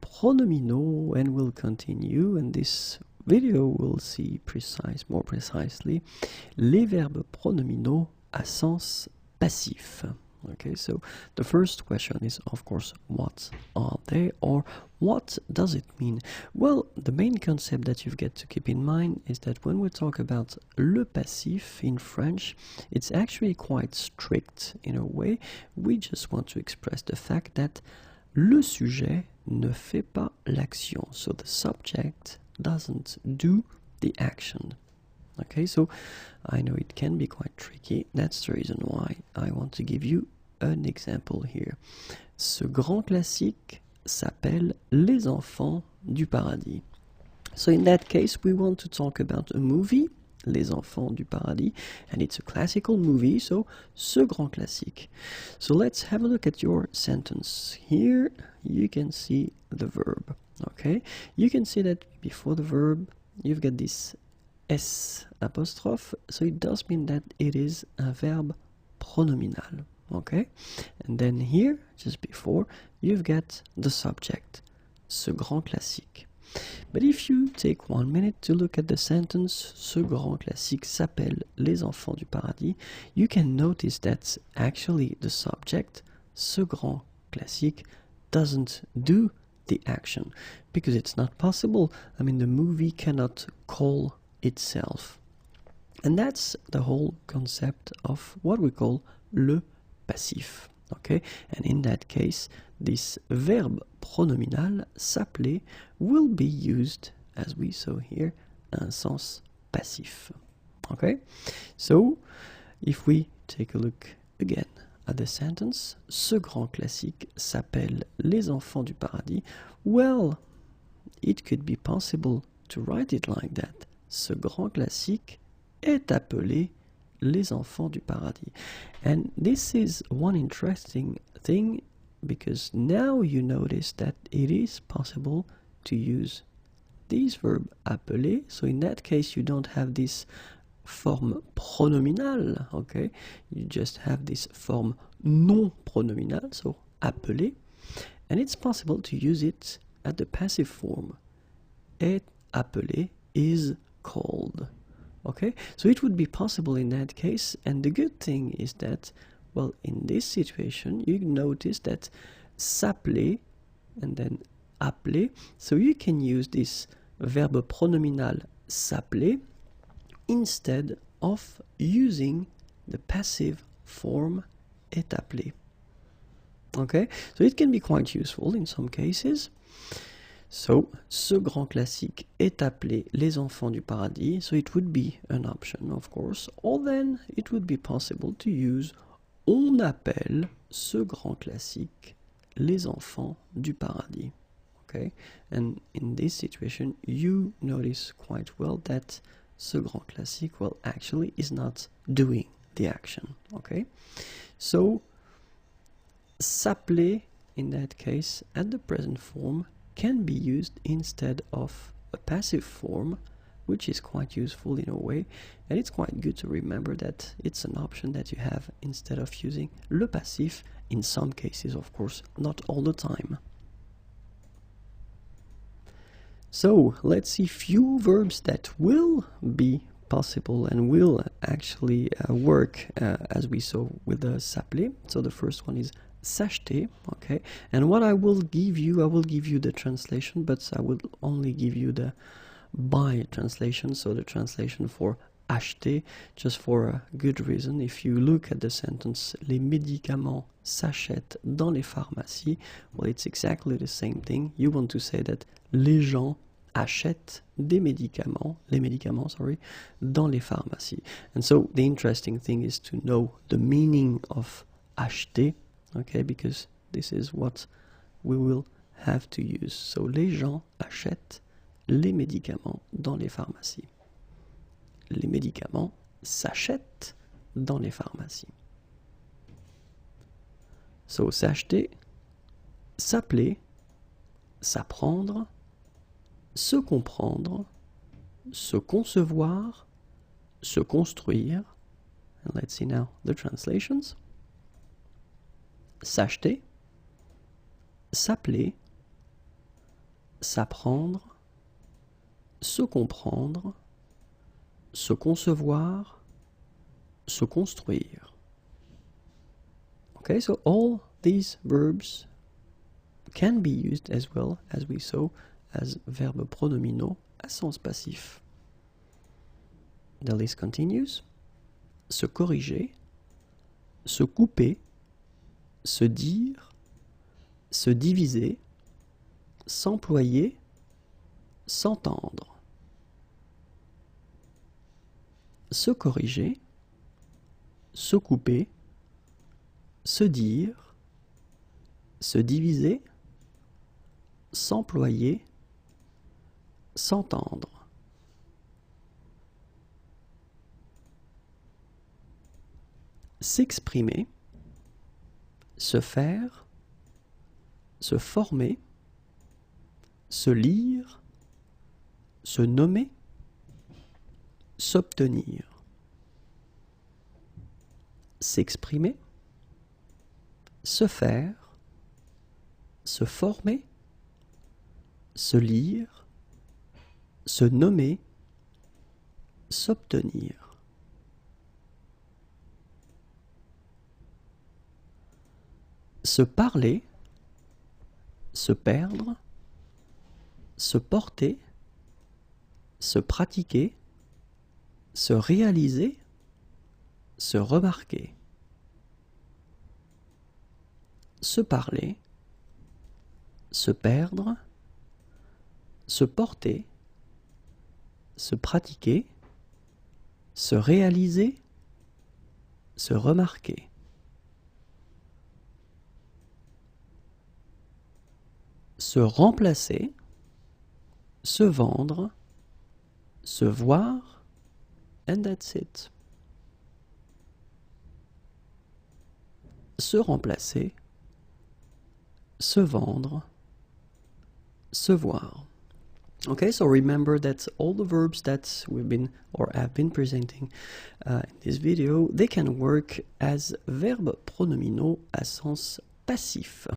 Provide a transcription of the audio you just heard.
pronominaux, and we'll continue, and this video will see more precisely, les verbes pronominaux à sens passif. Okay, so the first question is, of course, what are they, or what does it mean? Well, the main concept that you've got to keep in mind is that when we talk about le passif in French, it's actually quite strict in a way. We just want to express the fact that le sujet ne fait pas l'action, so the subject doesn't do the action. Okay, so I know it can be quite tricky. That's the reason why I want to give you an example here. Ce grand classique s'appelle Les Enfants du Paradis. So in that case, we want to talk about a movie, Les Enfants du Paradis, and it's a classical movie, so ce grand classique. So let's have a look at your sentence. Here you can see the verb, okay? You can see that before the verb, you've got this S apostrophe, so it does mean that it is a verb pronominal, okay? And then here, just before, you've got the subject, ce grand classique. But if you take 1 minute to look at the sentence, ce grand classique s'appelle Les Enfants du Paradis, you can notice that actually the subject, ce grand classique, doesn't do the action, because it's not possible. I mean, the movie cannot call itself. And that's the whole concept of what we call le passif. Okay? And in that case, this verb pronominal, s'appeler, will be used, as we saw here, in sens passif. Okay? So, if we take a look again at the sentence, ce grand classique s'appelle Les Enfants du Paradis, well, it could be possible to write it like that. Ce grand classique est appelé Les Enfants du Paradis. And this is one interesting thing, because now you notice that it is possible to use this verb appeler. So in that case, you don't have this form pronominal, okay? You just have this form non pronominal, so appeler. And it's possible to use it at the passive form. Est appelé is called. Okay, so it would be possible in that case, and the good thing is that, well, in this situation, you notice that s'appeler and then appeler, so you can use this verb pronominal s'appeler instead of using the passive form est appelé. Okay, so it can be quite useful in some cases. So, ce grand classique est appelé Les Enfants du Paradis, so it would be an option, of course, or then it would be possible to use on appelle ce grand classique Les Enfants du Paradis. Okay, and in this situation, you notice quite well that ce grand classique, well, actually is not doing the action. Okay, so s'appeler in that case at the present form can be used instead of a passive form, which is quite useful in a way, and it's quite good to remember that it's an option that you have instead of using le passif in some cases, of course, not all the time. So let's see few verbs that will be possible and will actually work as we saw with the s'appeler. So the first one is s'acheter, okay, and what I will give you the translation, but I will only give you the by translation, so the translation for acheter, just for a good reason. If you look at the sentence, les médicaments s'achètent dans les pharmacies, well, it's exactly the same thing. You want to say that les gens achètent des médicaments, les médicaments, sorry, dans les pharmacies. And so the interesting thing is to know the meaning of acheter, okay, because this is what we will have to use. So, les gens achètent les médicaments dans les pharmacies. Les médicaments s'achètent dans les pharmacies. So, s'acheter, s'appeler, s'apprendre, se comprendre, se concevoir, se construire. And let's see now the translations. S'acheter, s'appeler, s'apprendre, se comprendre, se concevoir, se construire. Okay, so all these verbs can be used as well, as we saw, as verbes pronominaux à sens passif. The list continues. Se corriger, se couper, se dire, se diviser, s'employer, s'entendre. Se corriger, se couper, se dire, se diviser, s'employer, s'entendre. S'exprimer, se faire, se former, se lire, se nommer, s'obtenir. S'exprimer, se faire, se former, se lire, se nommer, s'obtenir. Se parler, se perdre, se porter, se pratiquer, se réaliser, se remarquer. Se parler, se perdre, se porter, se pratiquer, se réaliser, se remarquer. Se remplacer, se vendre, se voir, and that's it. Se remplacer, se vendre, se voir. Okay, so remember that all the verbs that we've been or have been presenting in this video, they can work as verbes pronominaux à sens passif.